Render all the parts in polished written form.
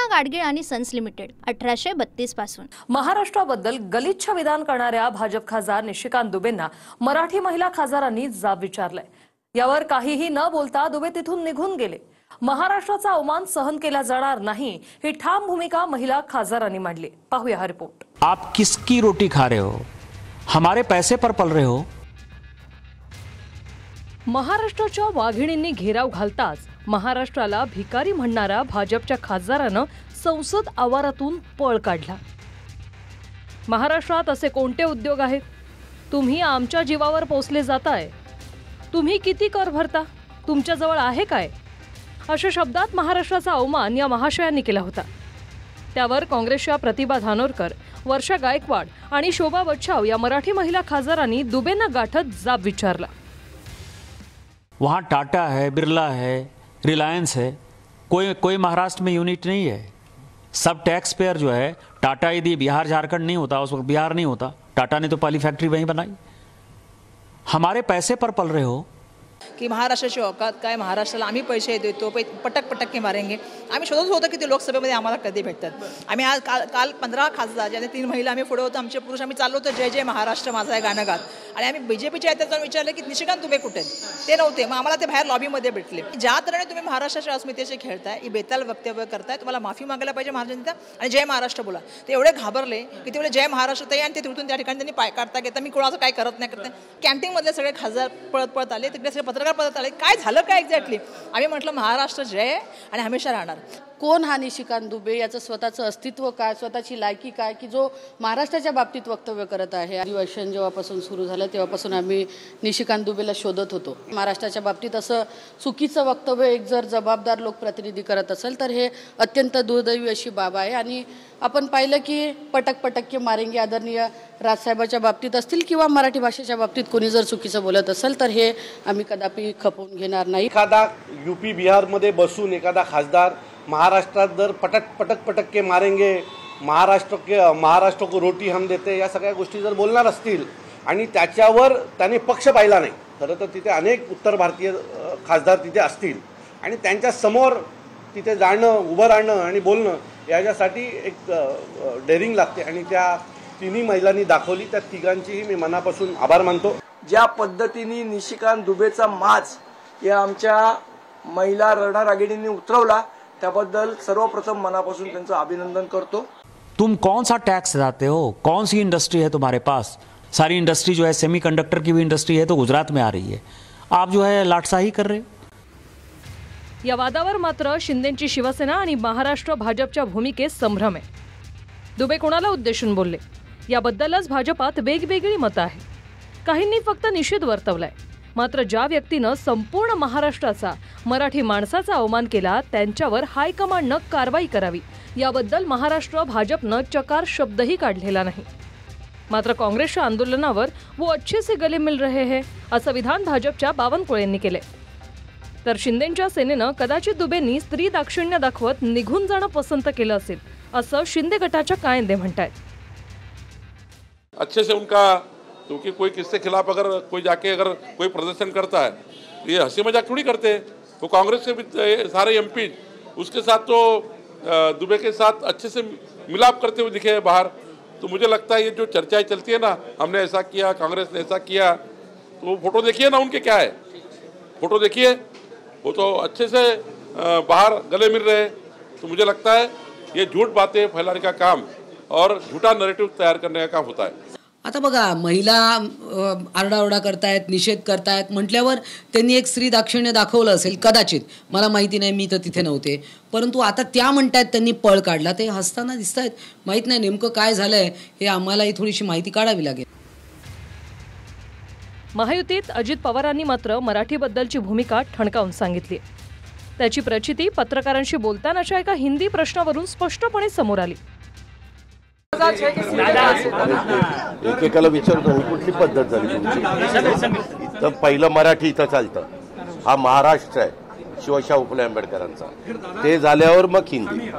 गाडगीळ आणि sons limited 1832 पासून। महाराष्ट्राबद्दल गलिच्छ विधान करणाऱ्या भाजप खासदार निशिकांत दुबेंना मराठी महिला खासदारांनी जाब विचारलाय। यावर काहीही न बोलता दुबे तिथून निघून गेले। महाराष्ट्राचा अवमान सहन केला जाणार नाही ही ठाम भूमिका महिला खासदारांनी मांडली। पाहूया हा रिपोर्ट। आप किसकी रोटी खा रहे हो? हमारे पैसे पर पल रहे हो? महाराष्ट्राच्या वाघिणींनी घेराव घालताच महाराष्ट्राला भिकारी म्हणणारा भाजपच्या खासदारानं संसद आवारातून पळ काढला। महाराष्ट्रात असे कोणते उद्योग आहेत? तुम्ही आमच्या जीवावर पोसले जाताय। तुम्ही किती कर भरता? तुमच्याजवळ आहे काय? अशा शब्दात महाराष्ट्राचा अवमान या महाशयांनी केला होता। त्यावर काँग्रेसच्या प्रतिभा धानोरकर, वर्षा गायकवाड आणि शोभा बच्छाव या मराठी महिला खासदारांनी दुबेंना गाठत जाब विचारला। वहाँ टाटा है, बिरला है, रिलायंस है, कोई महाराष्ट्र में यूनिट नहीं है। सब टैक्स पेयर जो है, टाटा यदि बिहार झारखंड नहीं होता, उस वक्त बिहार नहीं होता, टाटा ने तो पहली फैक्ट्री वहीं बनाई। हमारे पैसे पर पल रहे हो की महाराष्ट्राची औकात काय, महाराष्ट्राला आम्ही पैसे देतो, पटक पटक के मारेंगे। आम्ही शोधत होतो की ते लोकसभेमध्ये आम्हाला कधी भेटतात। आम्ही आज काल 15 खासदार ज्याने 3 महिला आम्ही पुढे होतो, आमचे पुरुष, आम्ही चाललो होतो जय जय महाराष्ट्र माझा आहे गाणं गात। आणि आम्ही बीजेपीच्या आहेत जाऊन विचारले की निशिकांत दुबे कुठे आहेत? ते नव्हते। मग आम्हाला ते बाहेर लॉबीमध्ये भेटले। ज्या तऱ्हेने तुम्ही महाराष्ट्राच्या अस्मितेशी खेळताय, ही बेताल वक्तव्य करताय, तुम्हाला माफी मागायला पाहिजे महाराष्ट्रांना आणि जय महाराष्ट्र बोला। ते एवढे घाबरले की ते जय महाराष्ट्र ताई आणि ते तिथून त्या ठिकाणी त्यांनी पाय काढता घेता मी कोणाचं काय करत नाही करते। कॅन्टीनमधले सगळे खासदार पळत आले, तिकडे सगळे पत्रकार पळत आले। काय झालं काय एक्झॅक्टली? आम्ही म्हटलं महाराष्ट्र जय आणि हमेशा राहणार। कोण हा निशिकांत दुबे? याचं स्वतःचं अस्तित्व काय, स्वतःची लायकी काय की जो महाराष्ट्राच्या बाबतीत वक्तव्य करत आहे? अधिवेशन जेव्हापासून सुरू झालं तेव्हापासून आम्ही निशिकांत दुबेला शोधत होतो। महाराष्ट्राच्या बाबतीत असं चुकीचं वक्तव्य एक जर जबाबदार लोकप्रतिनिधी करत असेल तर हे अत्यंत दुर्दैवी अशी बाब आहे। आणि आपण पाहिलं की पटक पटक के मारेंगे आदरणीय राजसाहेबाच्या बाबतीत असतील किंवा मराठी भाषेच्या बाबतीत कोणी जर चुकीचं बोलत असेल तर हे आम्ही कदापि खपवून घेणार नाही। एखादा यूपी बिहारमध्ये बसून एखादा खासदार महाराष्ट्रात जर पटक के मारेंगे, महाराष्ट्र को रोटी हम देते, या सगळ्या गोष्टी जर बोलणार असतील आणि त्याच्यावर त्याने पक्ष पाहिला नाही, खरं तर तिथे अनेक उत्तर भारतीय खासदार तिथे असतील आणि त्यांच्या समोर तिथे जाणं, उभं राहणं आणि बोलणं याच्यासाठी एक डेअरिंग लागते आणि त्या तिन्ही महिलांनी दाखवली। त्या तिघांचीही मी मनापासून आभार मानतो। ज्या पद्धतीने निशिकांत दुबेचा माज या आमच्या महिला रणरागिणींनी उतरवला त्याबद्दल सर्वप्रथम मनापासून त्यांचं अभिनंदन करतो। तुम कौन सा टैक्स देते हो? कौन सी इंडस्ट्री है तुम्हारे पास? सारी इंडस्ट्री जो है, सेमीकंडक्टर की भी इंडस्ट्री है तो गुजरात में आ रही है। आप जो है लाटसाही कर रहे हो। या वादावर मात्र शिंदेंची शिवसेना आणि महाराष्ट्र भाजपच्या भूमिकेत संभ्रम आहे। दुबे कोणाला उद्देशून बोलले याबद्दलच भाजपात वेगवेगळी मतं आहेत। काहींनी फक्त निषेध वर्तवलाय, मात्र ज्या व्यक्तीनं संपूर्ण महाराष्ट्राचा, मराठी माणसाचा अवमान केला त्यांच्यावर हायकमांडनं कारवाई करावी याबद्दल महाराष्ट्र भाजपनं चकार शब्दही काढलेला नाही। मात्र काँग्रेसच्या आंदोलनावर वो अच्छे से गले मिल रहे हैं असं विधान भाजपच्या बावनकुळे यांनी केले। तर शिंदेंच्या सेनेनं कदाचित दुबेंनी स्त्री दाक्षिण्य दाखवत निघून जाणं पसंत केलं असेल असं शिंदे गटाच्या कायंदे म्हणतायत। अच्छे से उनका, क्योंकि कोई किसके खिलाफ अगर कोई जाके अगर कोई प्रदर्शन करता है तो ये हंसी मजाक थोड़ी करते हैं। वो कांग्रेस के भी सारे एमपी उसके साथ तो दुबे के साथ अच्छे से मिलाप करते हुए दिखे हैं बाहर। तो मुझे लगता है ये जो चर्चाएं चलती है ना, हमने ऐसा किया, कांग्रेस ने ऐसा किया, तो वो फोटो देखिए ना उनके क्या है, फोटो देखिए, वो तो अच्छे से बाहर गले मिल रहे हैं। तो मुझे लगता है ये झूठ बातें फैलाने का काम और झूठा नैरेटिव तैयार करने का काम होता है। आता बघा, महिला आरडाओरडा करतायत, निषेध करतायत म्हटल्यावर त्यांनी एक स्त्री दाक्षिण्य दाखवलं असेल कदाचित, मला माहिती नाही, मी तर तिथे नव्हते। परंतु आता त्या म्हणतायत त्यांनी पळ काढला, ते हसताना दिसतायत। माहित नाही नेमकं काय झालंय, हे आम्हालाही थोडीशी माहिती काढावी लागेल। महायुतीत अजित पवारांनी मात्र मराठीबद्दलची भूमिका ठणकावून सांगितली। त्याची प्रचिती पत्रकारांशी बोलतानाच्या एका हिंदी प्रश्नावरून स्पष्टपणे समोर आली। एकेकाला विचारतो कुठली पद्धत झाली तुमची, तर पहिलं मराठी इथं चालतं, हा महाराष्ट्र आहे शिवशाहू फुले आंबेडकरांचा, ते झाल्यावर मग हिंदी।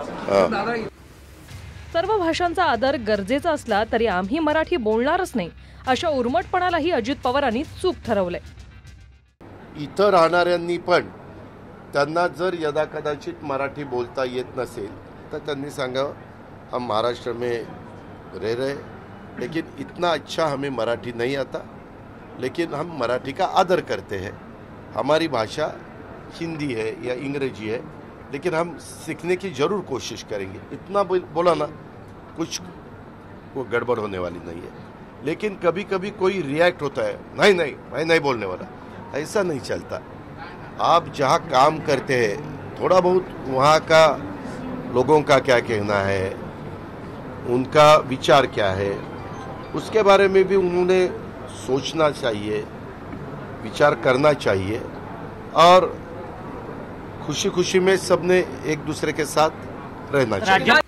सर्व भाषांचा आदर गरजेचा असला तरी आम्ही मराठी बोलणारच नाही अशा उर्मटपणालाही अजित पवारांनी चूक ठरवलंय। इथं राहणाऱ्यांनी पण त्यांना जर यदाकदाचित मराठी बोलता येत नसेल तो त्यांनी सांगावं, हम महाराष्ट्र में रह रहे, लेकिन इतना अच्छा हमें मराठी नहीं आता, लेकिन हम मराठी का आदर करते हैं। हमारी भाषा हिंदी है या अंग्रेजी है, लेकिन हम सीखने की जरूर कोशिश करेंगे। इतना बोला ना, कुछ वो गड़बड़ होने वाली नहीं है। लेकिन कभी कभी कोई रिएक्ट होता है, नहीं नहीं मैं नहीं बोलने वाला, ऐसा नहीं चलता। आप जहाँ काम करते हैं, थोड़ा बहुत वहाँ का लोगों का क्या कहना है, उनका विचार क्या है, उसके बारे में भी उन्होंने सोचना चाहिए, विचार करना चाहिए। और खुशी खुशी में सबने एक दूसरे के साथ रहना चाहिए।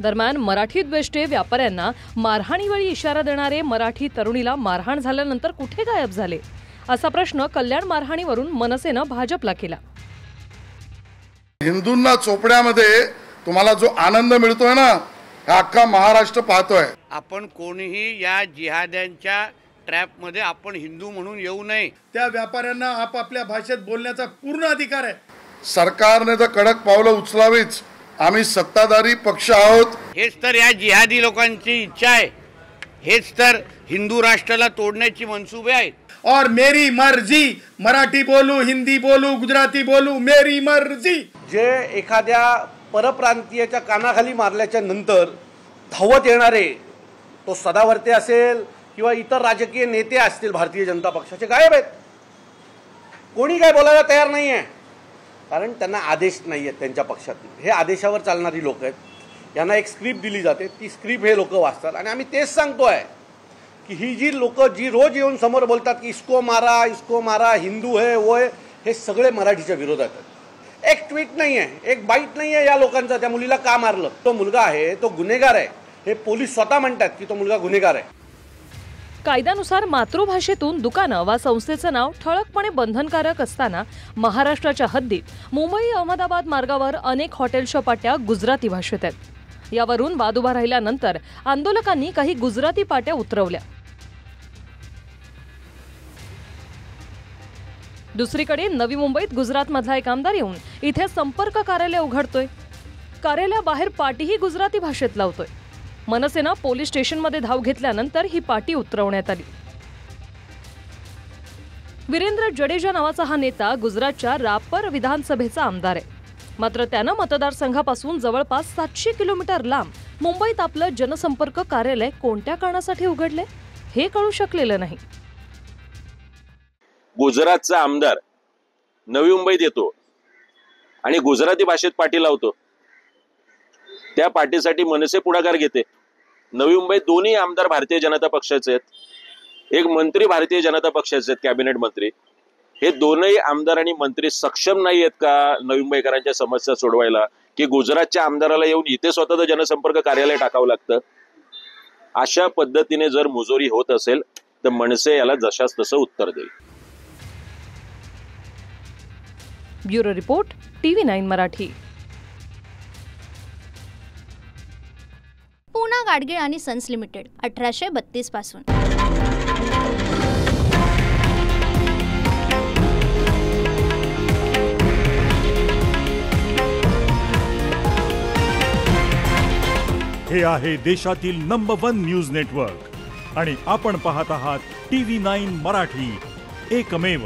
दरम्यान मराठी द्वेष्टे व्यापाऱ्यांना मारहाणीवेळी इशारा देणारे मराठी तरुणीला मारहाण झाल्यानंतर कुठे गायब झाले, असा प्रश्न कल्याण मारहाणीवरून मनसेनं भाजपला केला। हिंदूंना चोपड्यामध्ये तुम्हाला जो आनंद मिळतोय ना, हा अख्खा महाराष्ट्र पाहतोय। आपण कोणीही या जिहाद्यांच्या ट्रॅपमध्ये आपण हिंदू म्हणून येऊ नये। त्या व्यापाऱ्यांना आपापल्या भाषेत बोलण्याचा पूर्ण अधिकार आहे। सरकारने तर कडक पावलं उचलावीच। आम्ही सत्ताधारी पक्ष आहोत। हेच तर या जिहादी लोकांची इच्छा आहे, हेच तर हिंदू राष्ट्राला तोडण्याची मनसुबे आहेत। और मेरी मर्जी, मराठी बोलू, हिंदी बोलू, गुजराती बोलू, मेरी मर्जी। जे एखाद्या परप्रांतीयाच्या कानाखाली मारल्याच्या नंतर धावत येणारे, तो सदावर्ते असेल किंवा इतर राजकीय नेते असतील भारतीय जनता पक्षाचे, गायब आहेत। कोणी काय बोलायला तयार नाही आहे, कारण त्यांना आदेश नाही आहेत त्यांच्या पक्षातून। हे आदेशावर चालणारी लोक आहेत, यांना एक स्क्रिप्ट दिली जाते, ती स्क्रिप्ट हे लोक वाचतात। आणि आम्ही तेच सांगतोय की ही जी लोक जी रोज येऊन समोर बोलतात की इसको मारा, हिंदू है वो है, हे सगळे मराठीच्या विरोधात आहेत। एक ट्विट नाही आहे, एक बाईट नाही आहे या लोकांचा त्या मुलीला का मारलं। तो मुलगा आहे, तो गुन्हेगार आहे, हे पोलीस स्वतः म्हणतात की तो मुलगा गुन्हेगार आहे। कायद्यानुसार मातृभाषेतून दुकानं वा संस्थेचं नाव ठळकपणे बंधनकारक असताना महाराष्ट्राच्या हद्दीत मुंबई अहमदाबाद मार्गावर अनेक हॉटेल्सच्या पाट्या गुजराती भाषेत आहेत। यावरून वाद उभा राहिल्यानंतर आंदोलकांनी काही गुजराती पाट्या उतरवल्या। दुसरीकडे नवी मुंबईत गुजरातमधला एक आमदार येऊन इथे संपर्क कार्यालय उघडतोय, कार्यालयाबाहेर पाटीही गुजराती भाषेत लावतोय। मनसेनं पोलीस स्टेशनमध्ये धाव घेतल्यानंतर ही पाटी उतरवण्यात आली। वीरेंद्र जडेजा नावाचा हा नेता गुजरातच्या रापर विधानसभेचा आमदार आहे, मात्र त्यानं मतदारसंघापासून जवळपास 700 किलोमीटर लांब मुंबईत आपलं जनसंपर्क कार्यालय कोणत्या कारणासाठी उघडले हे कळू शकलेलं नाही। गुजरातचा आमदार नवी मुंबईत येतो आणि गुजराती भाषेत पाटी लावतो, त्या पार्टीसाठी मनसे पुढाकार घेते। नवी मुंबईत दोन्ही आमदार भारतीय जनता पक्षाचे आहेत, एक मंत्री भारतीय जनता पक्षाचे आहेत, कॅबिनेट मंत्री। हे दोनही आमदार आणि मंत्री सक्षम नाही आहेत का नवी मुंबईकरांच्या समस्या सोडवायला, की गुजरातच्या आमदाराला येऊन इथे स्वतःचं जनसंपर्क कार्यालय टाकावं लागतं? अशा पद्धतीने जर मुजोरी होत असेल तर मनसे याला जशास तसं उत्तर देईल। Bureau report, TV9 Marathi. Poona Gadgil आणि सन्स लिमिटेड 1832 पासून। हे आहे देशातील नंबर 1 न्यूज नेटवर्क आणि आपण पाहत आहात TV9 मराठी, एकमेव।